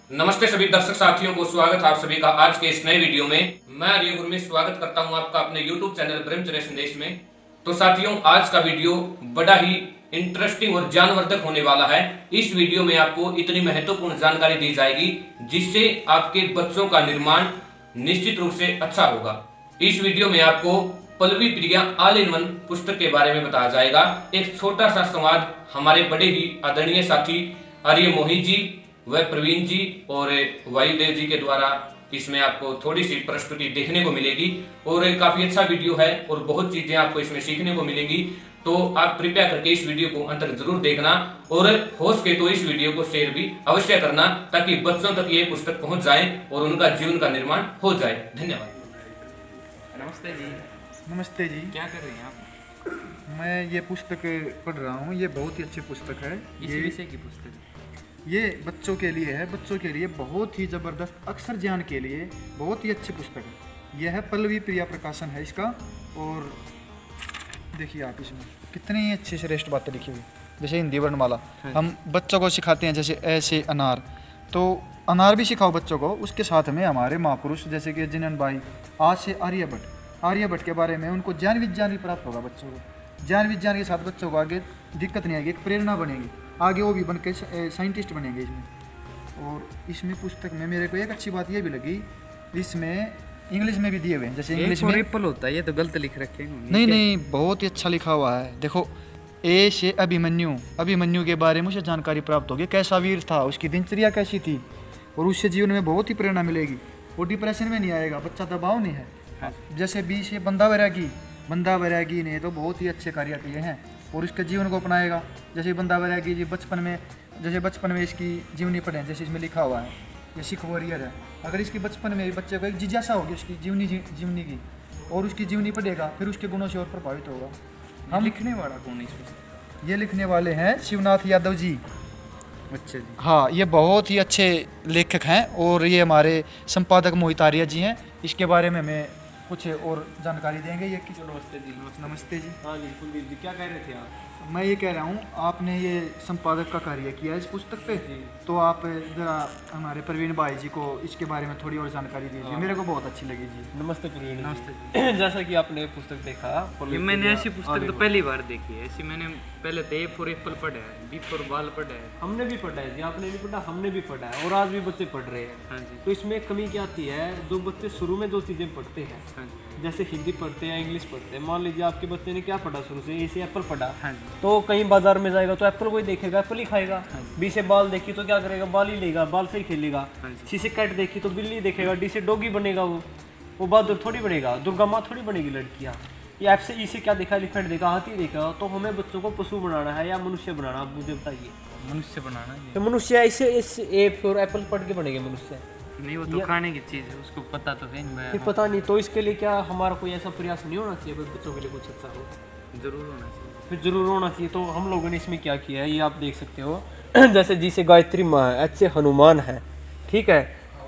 नमस्ते सभी दर्शक साथियों को, स्वागत है आप सभी का आज के इस नए वीडियो में। मैं आर्य गुरु में स्वागत करता हूं आपका अपने YouTube चैनल ब्रह्मचर्य संदेश में। तो साथियों, आज का वीडियो बड़ा ही इंटरेस्टिंग और ज्ञानवर्धक होने वाला है। इस वीडियो में आपको इतनी महत्वपूर्ण जानकारी दी जाएगी जिससे आपके बच्चों का निर्माण निश्चित रूप से अच्छा होगा। इस वीडियो में आपको पल्लवी प्रिया ऑल इन वन पुस्तक के बारे में बताया जाएगा। एक छोटा सा संवाद हमारे बड़े ही आदरणीय साथी आर्य मोहित जी व प्रवीण जी और वायुदेव जी के द्वारा इसमें आपको थोड़ी सी प्रस्तुति देखने को मिलेगी और काफी अच्छा वीडियो है और बहुत चीजें आपको इसमें सीखने को मिलेंगी। तो आप कृपया करके इस वीडियो को अंत तक जरूर देखना और हो सके तो इस वीडियो को शेयर भी अवश्य करना ताकि बच्चों तक ये पुस्तक पहुंच जाए और उनका जीवन का निर्माण हो जाए। धन्यवाद। नमस्ते जी। नमस्ते जी। क्या कर रहे हैं आप? मैं ये पुस्तक पढ़ रहा हूँ। ये बहुत ही अच्छी पुस्तक है। इस विषय की पुस्तक है। ये बच्चों के लिए है। बच्चों के लिए बहुत ही ज़बरदस्त अक्षर ज्ञान के लिए बहुत ही अच्छी पुस्तक है। यह है पल्लवी प्रिया प्रकाशन है इसका। और देखिए आप इसमें कितनी अच्छी श्रेष्ठ बातें लिखी हुई। जैसे हिंदी वर्णमाला हम बच्चों को सिखाते हैं, जैसे ऐसे अनार, तो अनार भी सिखाओ बच्चों को। उसके साथ में हमारे महापुरुष जैसे कि जिनन भाई, आज से आर्यभट्ट के बारे में उनको ज्ञान विज्ञान भी प्राप्त होगा बच्चों को। ज्ञान विज्ञान के साथ बच्चों को आगे दिक्कत नहीं आएगी, एक प्रेरणा बनेगी, आगे वो भी बन के साइंटिस्ट बनेंगे इसमें। और इसमें पुस्तक में मेरे को एक अच्छी बात ये भी लगी, इसमें इंग्लिश में भी दिए हुए हैं। जैसे इंग्लिश में एप्पल होता है, ये तो गलत लिख रखे हैं। नहीं, बहुत ही अच्छा लिखा हुआ है। देखो, ए से अभिमन्यु के बारे में उसे जानकारी प्राप्त होगी, कैसा वीर था, उसकी दिनचर्या कैसी थी और उससे जीवन में बहुत ही प्रेरणा मिलेगी। वो डिप्रेशन में नहीं आएगा, बच्चा दबाव नहीं है। जैसे बी से बंदा वैरागी ने तो बहुत ही अच्छे कार्य किए हैं और उसके जीवन को अपनाएगा। जैसे बंदा वैरागी जी बचपन में इसकी जीवनी पढ़ें, जैसे इसमें लिखा हुआ है ये सिख वॉरियर है। अगर इसकी बचपन में बच्चे को एक जिज्ञासा होगी उसकी जीवनी की और उसकी जीवनी पढ़ेगा, फिर उसके गुणों से और प्रभावित होगा। हम लिखने वाला कौन है इसमें? ये लिखने वाले हैं शिवनाथ यादव जी। अच्छा जी। हाँ, ये बहुत ही अच्छे लेखक हैं और ये हमारे संपादक मोहित आर्य जी हैं। इसके बारे में हमें कुछ और जानकारी देंगे। ये किस नमस्ते जी। नमस्ते जी। हाँ जी, कुलदीप जी, क्या कह रहे थे आप? मैं ये कह रहा हूँ, आपने ये संपादक का कार्य किया है इस पुस्तक पे, तो आप ज़रा हमारे प्रवीण भाई जी को इसके बारे में थोड़ी और जानकारी दीजिए। मेरे को बहुत अच्छी लगी जी। नमस्ते प्रवीण। नमस्ते जी। जैसा कि आपने पुस्तक देखा, ये मैंने ऐसी पुस्तक तो पहली बार देखी है। ऐसी मैंने पहले तो ए फॉर एप्पल पढ़ा है, बी फॉर बाल पढ़ा है। हमने भी पढ़ा है जी, आपने भी पढ़ा, हमने भी पढ़ा है और आज भी बच्चे पढ़ रहे हैं। हाँ जी। तो इसमें कमी क्या आती है, जो बच्चे शुरू में जो चीज़ें पढ़ते हैं, हाँ जी। जैसे हिंदी पढ़ते हैं, इंग्लिश पढ़ते हैं। मान लीजिए आपके बच्चे ने क्या पढ़ा शुरू से, ए से एप्पल पढ़ा, हाँ जी। तो कहीं बाजार में जाएगा तो एप्पल को ही देखेगा, एप्पल ही खाएगा। बी से बाल देखी तो क्या करेगा, बाल ही लेगा, बाल से ही खेलेगा। हाँ जी। सी से कैट देखी तो बिल्ली देखेगा। डी से डॉगी बनेगा, वो बहादुर थोड़ी बनेगा, दुर्गा माँ थोड़ी बनेगी लड़कियाँ। ये एफ से ई से क्या देखा, एलिफेंट देखा, हाथी देखा। तो हमें बच्चों को पशु बनाना है या मनुष्य बनाना, आप मुझे बताइए। मनुष्य बनाना है। तो मनुष्य ऐसे इस ए फॉर एप्पल पढ़ के बनेंगे मनुष्य? नहीं, वो तो खाने की चीज़ है, उसको पता तो है नहीं। फिर पता नहीं, तो इसके लिए क्या हमारा कोई ऐसा प्रयास नहीं होना चाहिए बच्चों के लिए कुछ अच्छा हो? जरूर होना चाहिए। फिर जरूर होना चाहिए। तो हम लोगों ने इसमें क्या किया है, ये आप देख सकते हो। जैसे जी से गायत्री माँ है, एच से हनुमान है, ठीक है,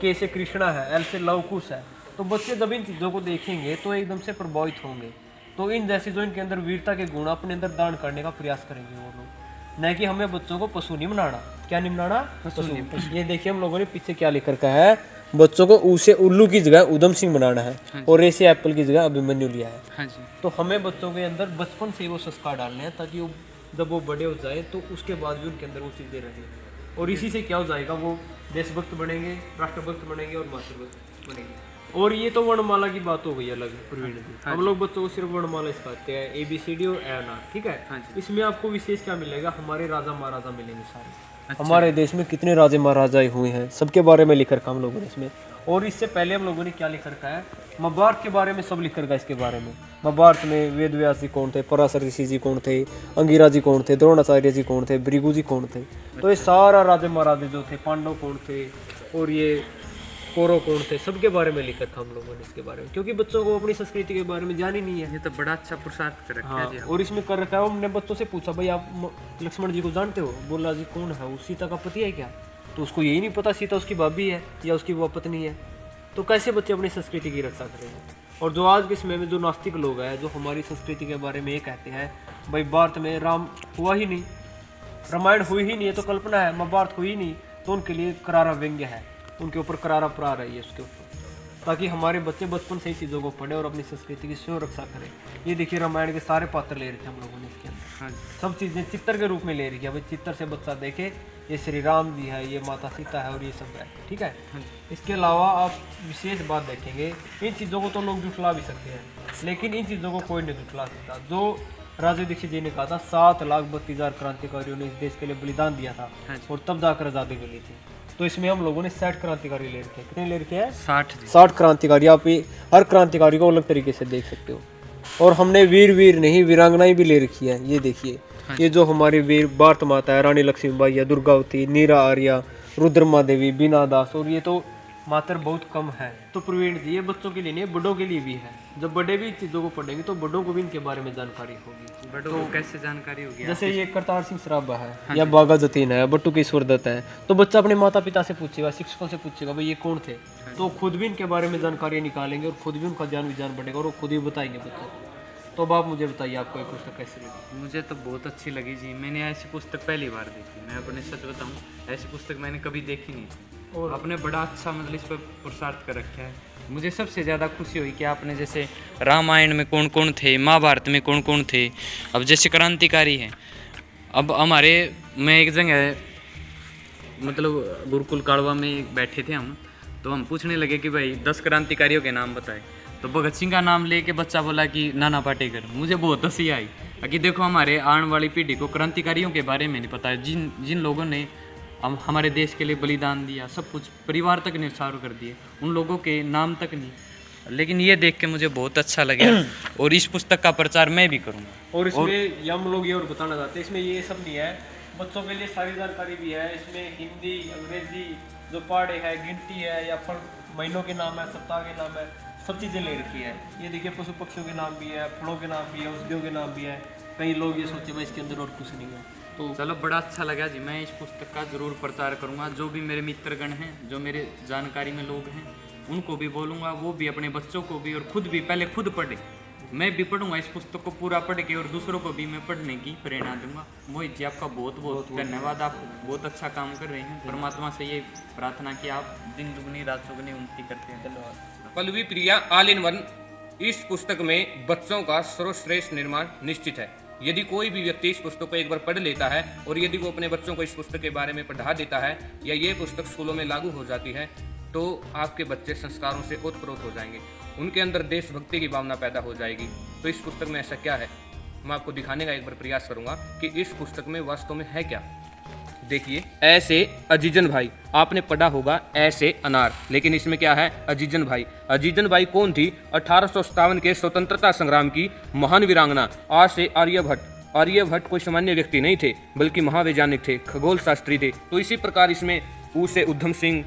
के से कृष्णा है, एल से लवकुश है। तो बच्चे जब इन चीज़ों को देखेंगे तो एकदम से प्रभावित होंगे। तो इन जैसे जो इनके अंदर वीरता के गुण अपने अंदर दान करने का प्रयास करेंगे वो लोग। न कि हमें बच्चों को पशु नहीं बनाना। क्या नहीं बनाना? पशु नहीं। ये देखिए हम लोगों ने पीछे क्या लिख रखा है, बच्चों को ऊ से उल्लू की जगह उधम सिंह बनाना है और ए से एप्पल की जगह अभिमन्यु लिया है। हाँ जी। तो हमें बच्चों के अंदर बचपन से वो संस्कार डालने हैं ताकि वो जब वो बड़े हो जाए तो उसके बाद भी उनके अंदर वो चीज़ें रहें। और इसी से क्या हो जाएगा, वो देशभक्त बनेंगे, राष्ट्रभक्त बनेंगे और मातृभक्त बनेंगे। और ये तो वर्णमाला की बात हो गई अलग प्रवीण जी। हम लोग बच्चों को सिर्फ वर्णमाला सिखाते हैं, ABCD और ANR, ठीक है। हाँ जी। इसमें आपको विशेष क्या मिलेगा, हमारे राजा महाराजा मिलेंगे सारे। हमारे देश में कितने राजे महाराजाएं हुए हैं, सबके बारे में लिख रखा हम लोगों ने इसमें। और इससे पहले हम लोगों ने क्या लिख रखा है, महाभारत के बारे में सब लिख रखा है। इसके बारे में महाभारत में वेद व्यास जी कौन थे, पराशर ऋषि जी कौन थे, अंगिरा जी कौन थे, द्रोणाचार्य जी कौन थे, भृगु जी कौन थे। तो ये सारा राजे महाराजे जो थे, पांडव कौन थे और ये कौरव कौन थे, सबके बारे में लिख रखा हम लोगों ने इसके बारे में। क्योंकि बच्चों को अपनी संस्कृति के बारे में जान ही नहीं है। ये तो बड़ा अच्छा प्रसाद कर रखा है जी। हाँ, और इसमें कर रखा है, हमने बच्चों से पूछा, भाई आप लक्ष्मण जी को जानते हो? बोला जी कौन है वो, सीता का पति है क्या? तो उसको यही नहीं पता सीता उसकी भाभी है या उसकी वो पत्नी है। तो कैसे बच्चे अपनी संस्कृति की रक्षा करेंगे? और जो आज के समय में जो नास्तिक लोग हैं, जो हमारी संस्कृति के बारे में ये कहते हैं, भाई भारत में राम हुआ ही नहीं, रामायण हुई ही नहीं है, तो कल्पना है, महाभारत हुई नहीं, तो उनके लिए करारा व्यंग्य है, उनके ऊपर करारा प्रहार है ये उसके ऊपर, ताकि हमारे बच्चे बचपन से ही चीज़ों को पढ़े और अपनी संस्कृति की स्वयं रक्षा करें। ये देखिए रामायण के सारे पात्र ले रखे हम लोगों ने इसके अंदर, हाँ जी। सब चीज़ें चित्र के रूप में ले रखी है। भाई चित्र से बच्चा देखे ये श्री राम जी है, ये माता सीता है और ये सब है, ठीक है। इसके अलावा आप विशेष बात देखेंगे, इन चीज़ों को तो लोग जुटला भी सकते हैं, लेकिन इन चीज़ों को कोई नहीं जुटला सकता। जो राजा दीक्षित जी ने कहा था 7,32,000 क्रांतिकारियों ने इस देश के लिए बलिदान दिया था और तब जाकर आज़ादी मिली थी। तो इसमें हम लोगों ने 60 क्रांतिकारी ले रखे हैं। कितने ले रखे हैं? 60 क्रांतिकारी। आप ये हर क्रांतिकारी को अलग तरीके से देख सकते हो। और हमने वीर नहीं वीरांगनाएं भी ले रखी है। ये देखिए, ये जो हमारी वीर भारत माता है, रानी लक्ष्मीबाई है, दुर्गावती, नीरा आर्या, रुद्रमा देवी, बीना दास, और ये तो मात्र बहुत कम है। तो प्रवीण जी, ये बच्चों के लिए नहीं, बड़ों के लिए भी है। जब बड़े भी चीज़ों को पढ़ेंगे तो बड़ों को भी इनके बारे में जानकारी होगी। बड़ों को कैसे जानकारी होगी? जैसे ये करतार सिंह सराबा है या बागा जतीन है, बट्टू की सुरदत्त है, तो बच्चा अपने माता पिता से पूछेगा, शिक्षकों से पूछेगा भाई ये कौन थे, तो खुद भी इनके बारे में जानकारी निकालेंगे और खुद भी उनका ज्ञान विज्ञान बढ़ेगा और वो खुद ही बताएंगे बच्चों को। तो अब आप मुझे बताइए, आपको ये पुस्तक कैसी लगी? मुझे तो बहुत अच्छी लगी जी। मैंने ऐसी पुस्तक पहली बार देखी। मैं अपने सच बताऊं, ऐसी पुस्तक मैंने कभी देखी नहीं थी और आपने बड़ा अच्छा मतलब इस पर प्रसारित कर रखा है। मुझे सबसे ज़्यादा खुशी हुई कि आपने जैसे रामायण में कौन कौन थे, महाभारत में कौन कौन थे, अब जैसे क्रांतिकारी हैं। अब हमारे मैं एक जगह मतलब गुरुकुल काड़वा में बैठे थे हम, तो हम पूछने लगे कि भाई 10 क्रांतिकारियों के नाम बताए, तो भगत सिंह का नाम लेके बच्चा बोला कि नाना पाटेकर। मुझे बहुत हंसी आई कि देखो हमारे आने वाली पीढ़ी को क्रांतिकारियों के बारे में नहीं पता है, जिन लोगों ने हमारे देश के लिए बलिदान दिया, सब कुछ परिवार तक निछावर कर दिए, उन लोगों के नाम तक नहीं। लेकिन ये देख के मुझे बहुत अच्छा लगा और इस पुस्तक का प्रचार मैं भी करूँगा। और इसमें हम लोग ये और बताना चाहते हैं, इसमें ये सब नहीं है, बच्चों के लिए सारी जानकारी भी है। इसमें हिंदी, अंग्रेजी, जो पहाड़े है, गिनती है, या फल महीनों के नाम है, सप्ताह के नाम है, सब चीज़ें ले रखी है। ये देखिए पशु पक्षियों के नाम भी है, फलों के नाम भी है, औषधियों के नाम भी है। कई लोग ये सोचे भाई इसके अंदर और कुछ नहीं है। तो चलो, बड़ा अच्छा लगा जी। मैं इस पुस्तक का ज़रूर प्रचार करूँगा। जो भी मेरे मित्रगण हैं, जो मेरे जानकारी में लोग हैं, उनको भी बोलूँगा, वो भी अपने बच्चों को भी और खुद भी पहले खुद पढ़े। मैं भी पढ़ूंगा इस पुस्तक को पूरा पढ़ के और दूसरों को भी मैं पढ़ने की प्रेरणा दूंगा। मोहित जी, आपका बहुत बहुत धन्यवाद। आप बहुत अच्छा काम कर रहे हैं। परमात्मा से ये प्रार्थना कि आप दिन दुगनी रात चौगुनी उन्नति करते हैं। धन्यवाद। पल्लवी प्रिया ऑल इन वन। इस पुस्तक में बच्चों का सर्वश्रेष्ठ निर्माण निश्चित है। यदि कोई भी व्यक्ति इस पुस्तक को एक बार पढ़ लेता है और यदि वो अपने बच्चों को इस पुस्तक के बारे में पढ़ा देता है या ये पुस्तक स्कूलों में लागू हो जाती है, तो आपके बच्चे संस्कारों से ओतप्रोत हो जाएंगे, उनके अंदर देशभक्ति की भावना पैदा हो जाएगी। तो इस पुस्तक में ऐसा क्या है, मैं आपको दिखाने का एक बार प्रयास करूंगा कि इस पुस्तक में वास्तव में है क्या। देखिए, ऐसे अजीजन भाई, आपने पढ़ा होगा ऐसे अनार, लेकिन इसमें क्या है, अजीजन भाई। अजीजन भाई कौन थी? 1857 के स्वतंत्रता संग्राम की महान वीरांगना। आज से आर्यभट्ट। आर्यभट्ट कोई सामान्य व्यक्ति नहीं थे, बल्कि महावैज्ञानिक थे, खगोल शास्त्री थे। तो इसी प्रकार इसमें ऊ से उधम सिंह,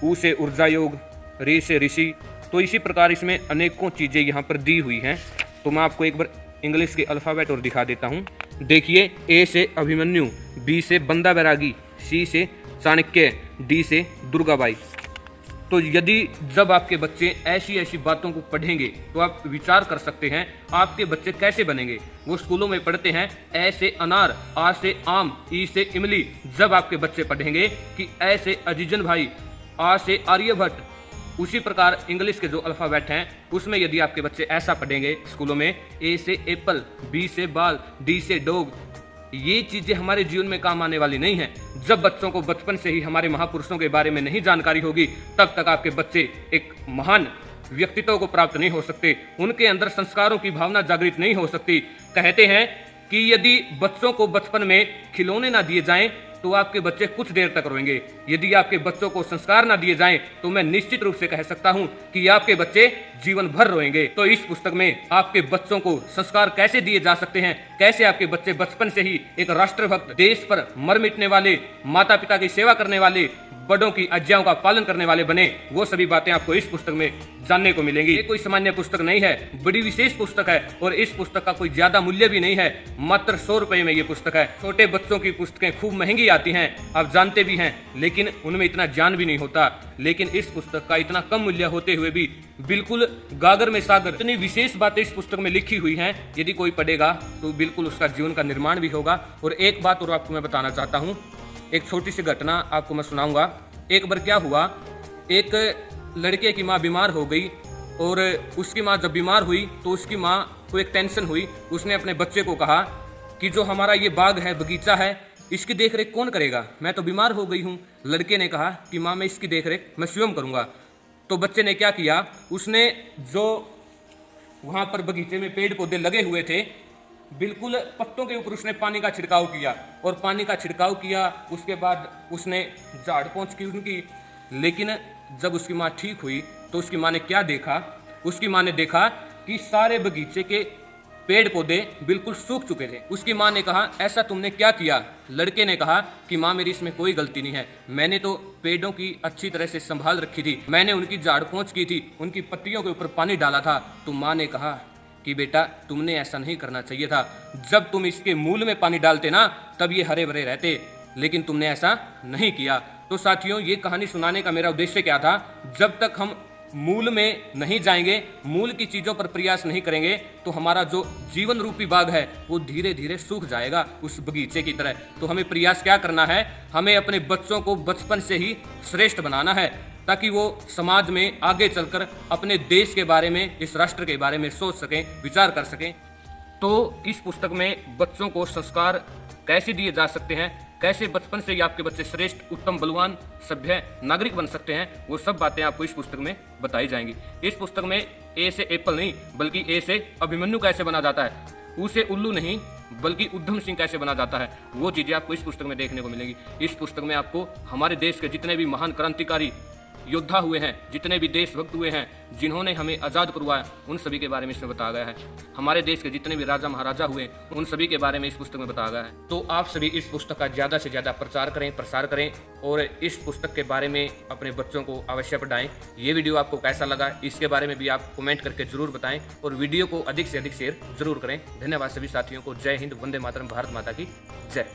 ऊ से ऊर्जा योग, रे से ऋषि, तो इसी प्रकार इसमें अनेकों चीज़ें यहाँ पर दी हुई हैं। तो मैं आपको एक बार इंग्लिश के अल्फ़ाबेट और दिखा देता हूँ। देखिए, ए से अभिमन्यु, बी से बंदा बैरागी, सी से चाणक्य, डी से दुर्गाबाई। तो यदि जब आपके बच्चे ऐसी ऐसी बातों को पढ़ेंगे तो आप विचार कर सकते हैं आपके बच्चे कैसे बनेंगे। वो स्कूलों में पढ़ते हैं ऐ से अनार, आ से आम, ई से इमली। जब आपके बच्चे पढ़ेंगे कि ऐ से अजीजन भाई, आ से आर्यभट्ट, उसी प्रकार इंग्लिश के जो अल्फ़ाबेट हैं उसमें यदि आपके बच्चे ऐसा पढ़ेंगे स्कूलों में, ए से एप्पल, बी से बाल, डी से डॉग, ये चीज़ें हमारे जीवन में काम आने वाली नहीं है। जब बच्चों को बचपन से ही हमारे महापुरुषों के बारे में नहीं जानकारी होगी, तब तक आपके बच्चे एक महान व्यक्तित्व को प्राप्त नहीं हो सकते, उनके अंदर संस्कारों की भावना जागृत नहीं हो सकती। कहते हैं कि यदि बच्चों को बचपन में खिलौने ना दिए जाएं तो आपके बच्चे कुछ देर तक रोएंगे। यदि आपके बच्चों को संस्कार ना दिए जाएं तो मैं निश्चित रूप से कह सकता हूं कि आपके बच्चे जीवन भर रोएंगे। तो इस पुस्तक में आपके बच्चों को संस्कार कैसे दिए जा सकते हैं, कैसे आपके बच्चे बचपन से ही एक राष्ट्रभक्त, देश पर मर मिटने वाले, माता पिता की सेवा करने वाले, बड़ों की आज्ञाओं का पालन करने वाले बने, वो सभी बातें आपको इस पुस्तक में जानने को मिलेंगी। ये कोई सामान्य पुस्तक नहीं है, बड़ी विशेष पुस्तक है और इस पुस्तक का कोई ज्यादा मूल्य भी नहीं है। मात्र 100 रुपए में ये पुस्तक है। छोटे बच्चों की पुस्तकें खूब महंगी आती हैं, आप जानते भी हैं, लेकिन उनमें इतना ज्ञान भी नहीं होता। लेकिन इस पुस्तक का इतना कम मूल्य होते हुए भी बिल्कुल गागर में सागर, इतनी विशेष बातें इस पुस्तक में लिखी हुई हैं। यदि कोई पढ़ेगा तो बिल्कुल उसका जीवन का निर्माण भी होगा। और एक बात और आपको मैं बताना चाहता हूँ एक छोटी सी घटना आपको मैं सुनाऊंगा। एक बार क्या हुआ, एक लड़के की माँ बीमार हो गई और उसकी माँ जब बीमार हुई तो उसकी माँ को एक टेंशन हुई। उसने अपने बच्चे को कहा कि जो हमारा ये बाग है, बगीचा है, इसकी देखरेख कौन करेगा, मैं तो बीमार हो गई हूँ। लड़के ने कहा कि माँ मैं इसकी देखरेख मैं स्वयं करूँगा। तो बच्चे ने क्या किया, उसने जो वहाँ पर बगीचे में पेड़ पौधे लगे हुए थे, बिल्कुल पत्तों के ऊपर उसने पानी का छिड़काव किया और पानी का छिड़काव किया। उसके बाद उसने झाड़ पोंछ की उनकी। लेकिन जब उसकी माँ ठीक हुई तो उसकी माँ ने क्या देखा, उसकी माँ ने देखा कि सारे बगीचे के पेड़ पौधे बिल्कुल सूख चुके थे। उसकी माँ ने कहा ऐसा तुमने क्या किया। लड़के ने कहा कि माँ मेरी इसमें कोई गलती नहीं है, मैंने तो पेड़ों की अच्छी तरह से संभाल रखी थी, मैंने उनकी झाड़ पोंछ की थी, उनकी पत्तियों के ऊपर पानी डाला था। तो माँ ने कहा कि बेटा तुमने ऐसा नहीं करना चाहिए था, जब तुम इसके मूल में पानी डालते ना तब ये हरे भरे रहते, लेकिन तुमने ऐसा नहीं किया। तो साथियों, ये कहानी सुनाने का मेरा उद्देश्य क्या था, जब तक हम मूल में नहीं जाएंगे, मूल की चीज़ों पर प्रयास नहीं करेंगे, तो हमारा जो जीवन रूपी बाग है वो धीरे धीरे सूख जाएगा उस बगीचे की तरह। तो हमें प्रयास क्या करना है, हमें अपने बच्चों को बचपन से ही श्रेष्ठ बनाना है ताकि वो समाज में आगे चलकर अपने देश के बारे में, इस राष्ट्र के बारे में सोच सकें, विचार कर सकें। तो इस पुस्तक में बच्चों को संस्कार कैसे दिए जा सकते हैं, कैसे बचपन से ही आपके बच्चे श्रेष्ठ, उत्तम, बलवान, सभ्य नागरिक बन सकते हैं, वो सब बातें आपको इस पुस्तक में बताई जाएंगी। इस पुस्तक में ए से एप्पल नहीं बल्कि ए से अभिमन्यु कैसे बना जाता है, ऊ से उल्लू नहीं बल्कि उद्धम सिंह कैसे बना जाता है, वो चीज़ें आपको इस पुस्तक में देखने को मिलेंगी। इस पुस्तक में आपको हमारे देश के जितने भी महान क्रांतिकारी योद्धा हुए हैं, जितने भी देशभक्त हुए हैं, जिन्होंने हमें आज़ाद करवाया, उन सभी के बारे में इसमें बताया गया है। हमारे देश के जितने भी राजा महाराजा हुए, उन सभी के बारे में इस पुस्तक में बताया गया है। तो आप सभी इस पुस्तक का ज़्यादा से ज़्यादा प्रचार करें, प्रसार करें और इस पुस्तक के बारे में अपने बच्चों को अवश्य पढ़ाएं। ये वीडियो आपको कैसा लगा, इसके बारे में भी आप कमेंट करके जरूर बताएं और वीडियो को अधिक से अधिक शेयर जरूर करें। धन्यवाद सभी साथियों को। जय हिंद, वंदे मातरम, भारत माता की जय।